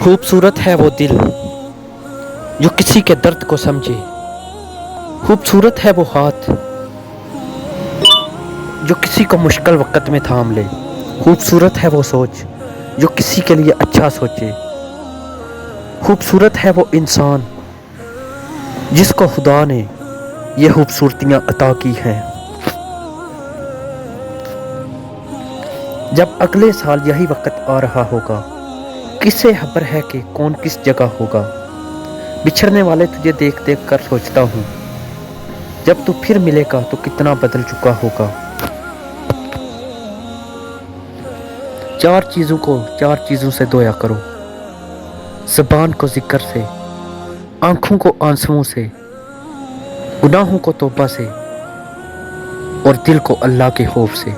خوبصورت ہے وہ دل جو کسی کے درد کو سمجھے، خوبصورت ہے وہ ہاتھ جو کسی کو مشکل وقت میں تھام لے، خوبصورت ہے وہ سوچ جو کسی کے لیے اچھا سوچے، خوبصورت ہے وہ انسان جس کو خدا نے یہ خوبصورتیاں عطا کی ہیں۔ جب اگلے سال یہی وقت آ رہا ہوگا، کس سے خبر ہے کہ کون کس جگہ ہوگا؟ بچھڑنے والے تجھے دیکھ دیکھ کر سوچتا ہوں، جب تو پھر ملے گا تو کتنا بدل چکا ہوگا۔ چار چیزوں سے دھویا کرو، زبان کو ذکر سے، آنکھوں کو آنسوؤں سے، گناہوں کو توبہ سے، اور دل کو اللہ کے خوف سے۔